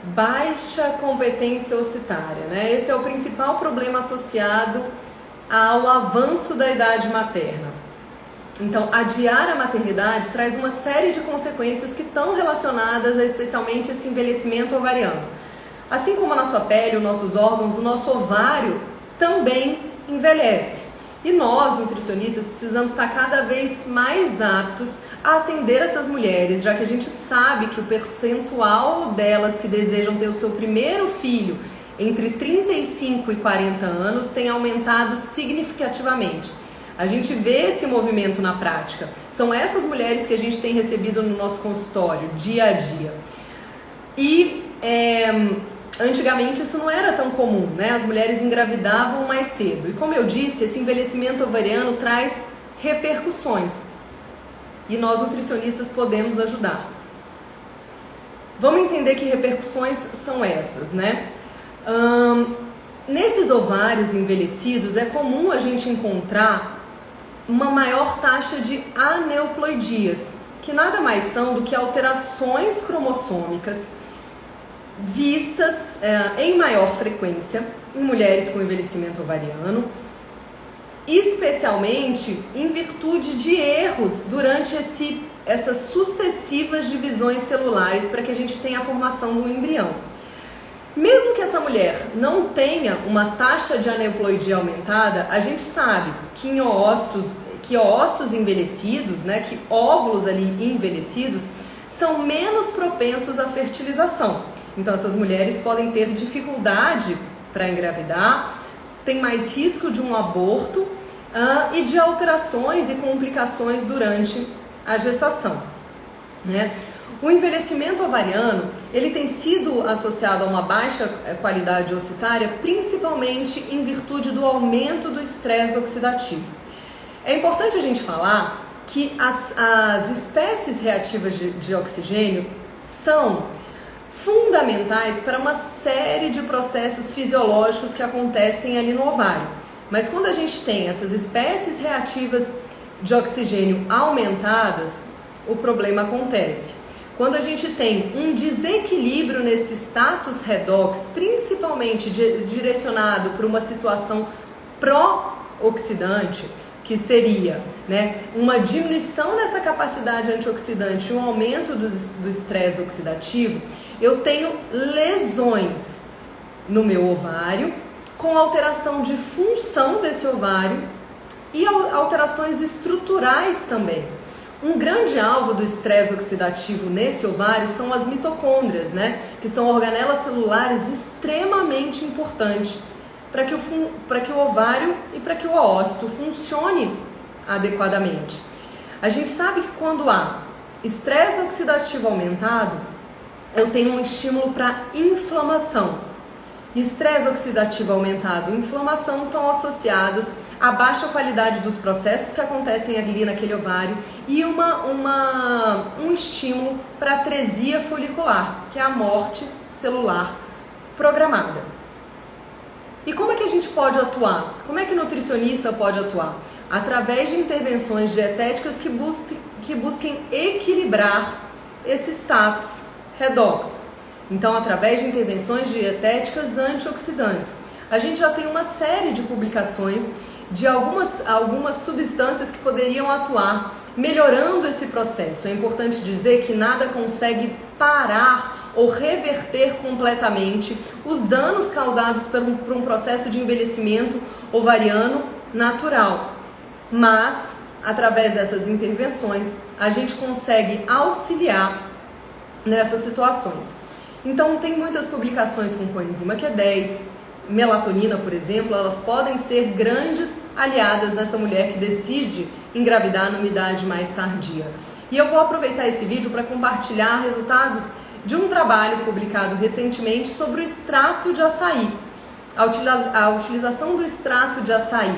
Baixa competência ocitária, né? Esse é o principal problema associado ao avanço da idade materna. Então, adiar a maternidade traz uma série de consequências que estão relacionadas a especialmente esse envelhecimento ovariano. Assim como a nossa pele, os nossos órgãos, o nosso ovário também envelhece. E nós, nutricionistas, precisamos estar cada vez mais aptos a atender essas mulheres, já que a gente sabe que o percentual delas que desejam ter o seu primeiro filho entre 35 e 40 anos tem aumentado significativamente. A gente vê esse movimento na prática. São essas mulheres que a gente tem recebido no nosso consultório, dia a dia. E antigamente isso não era tão comum, né? As mulheres engravidavam mais cedo. E como eu disse, esse envelhecimento ovariano traz repercussões. E nós nutricionistas podemos ajudar. Vamos entender que repercussões são essas, né? Nesses ovários envelhecidos é comum a gente encontrar uma maior taxa de aneuploidias, que nada mais são do que alterações cromossômicas vistas em maior frequência em mulheres com envelhecimento ovariano, especialmente em virtude de erros durante essas sucessivas divisões celulares para que a gente tenha a formação do embrião. Mesmo que essa mulher não tenha uma taxa de aneuploidia aumentada, a gente sabe que óvulos envelhecidos, né, que óvulos ali envelhecidos, são menos propensos à fertilização. Então essas mulheres podem ter dificuldade para engravidar, tem mais risco de um aborto e de alterações e complicações durante a gestação, né? O envelhecimento ovariano, ele tem sido associado a uma baixa qualidade ocitária, principalmente em virtude do aumento do estresse oxidativo. É importante a gente falar que as espécies reativas de oxigênio são fundamentais para uma série de processos fisiológicos que acontecem ali no ovário. Mas quando a gente tem essas espécies reativas de oxigênio aumentadas, o problema acontece. Quando a gente tem um desequilíbrio nesse status redox, principalmente direcionado para uma situação pró-oxidante, que seria, né, uma diminuição nessa capacidade antioxidante, um aumento do estresse oxidativo, eu tenho lesões no meu ovário, com alteração de função desse ovário e alterações estruturais também. Um grande alvo do estresse oxidativo nesse ovário são as mitocôndrias, né? Que são organelas celulares extremamente importantes para que o ovário e para que o oócito funcione adequadamente. A gente sabe que quando há estresse oxidativo aumentado, eu tenho um estímulo para inflamação. Estresse oxidativo aumentado e inflamação estão associados à baixa qualidade dos processos que acontecem ali naquele ovário e um estímulo para atresia folicular, que é a morte celular programada. E como é que a gente pode atuar? Como é que o nutricionista pode atuar? Através de intervenções dietéticas que busquem equilibrar esse status redox. Então, através de intervenções dietéticas antioxidantes. A gente já tem uma série de publicações de algumas substâncias que poderiam atuar melhorando esse processo. É importante dizer que nada consegue parar ou reverter completamente os danos causados por um processo de envelhecimento ovariano natural. Mas, através dessas intervenções, a gente consegue auxiliar nessas situações. Então, tem muitas publicações com coenzima Q10, melatonina, por exemplo, elas podem ser grandes aliadas dessa mulher que decide engravidar numa idade mais tardia. E eu vou aproveitar esse vídeo para compartilhar resultados de um trabalho publicado recentemente sobre o extrato de açaí. A utilização do extrato de açaí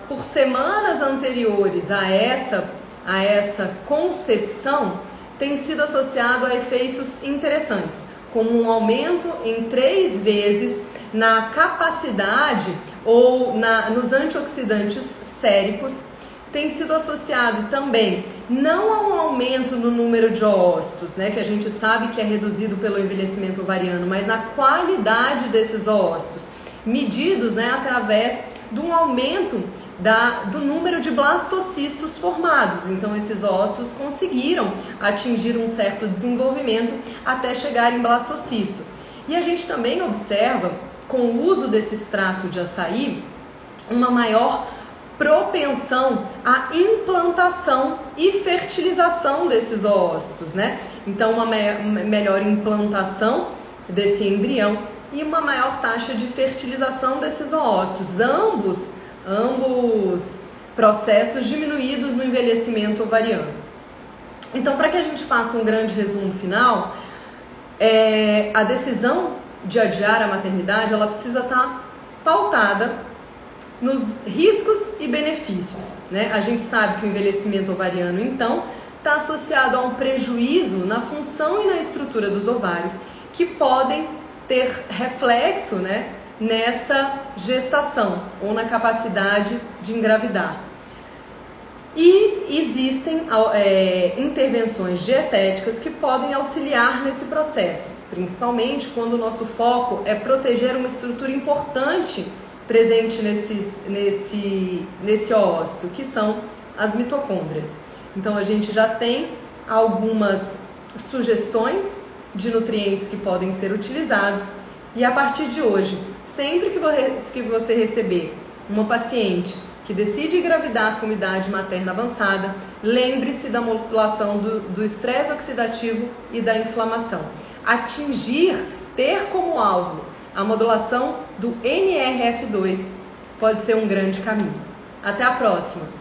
por semanas anteriores a essa concepção tem sido associado a efeitos interessantes, como um aumento em 3 vezes na capacidade ou nos antioxidantes séricos tem sido associado também não a um aumento no número de oócitos, né, que a gente sabe que é reduzido pelo envelhecimento ovariano, mas na qualidade desses oócitos, medidos, né, através de um aumento do número de blastocistos formados. Então esses oócitos conseguiram atingir um certo desenvolvimento até chegar em blastocisto. E a gente também observa, com o uso desse extrato de açaí, uma maior propensão à implantação e fertilização desses oócitos, né? Então uma melhor implantação desse embrião e uma maior taxa de fertilização desses oócitos, ambos processos diminuídos no envelhecimento ovariano. Então, para que a gente faça um grande resumo final, a decisão de adiar a maternidade, ela precisa estar pautada nos riscos e benefícios, né? A gente sabe que o envelhecimento ovariano, então, está associado a um prejuízo na função e na estrutura dos ovários, que podem ter reflexo, né, nessa gestação ou na capacidade de engravidar. E existem intervenções dietéticas que podem auxiliar nesse processo, principalmente quando o nosso foco é proteger uma estrutura importante presente nesse oócito, que são as mitocôndrias. Então a gente já tem algumas sugestões de nutrientes que podem ser utilizados, e a partir de hoje, sempre que você receber uma paciente que decide engravidar com idade materna avançada, lembre-se da modulação do estresse oxidativo e da inflamação. Ter como alvo a modulação do NRF2 pode ser um grande caminho. Até a próxima!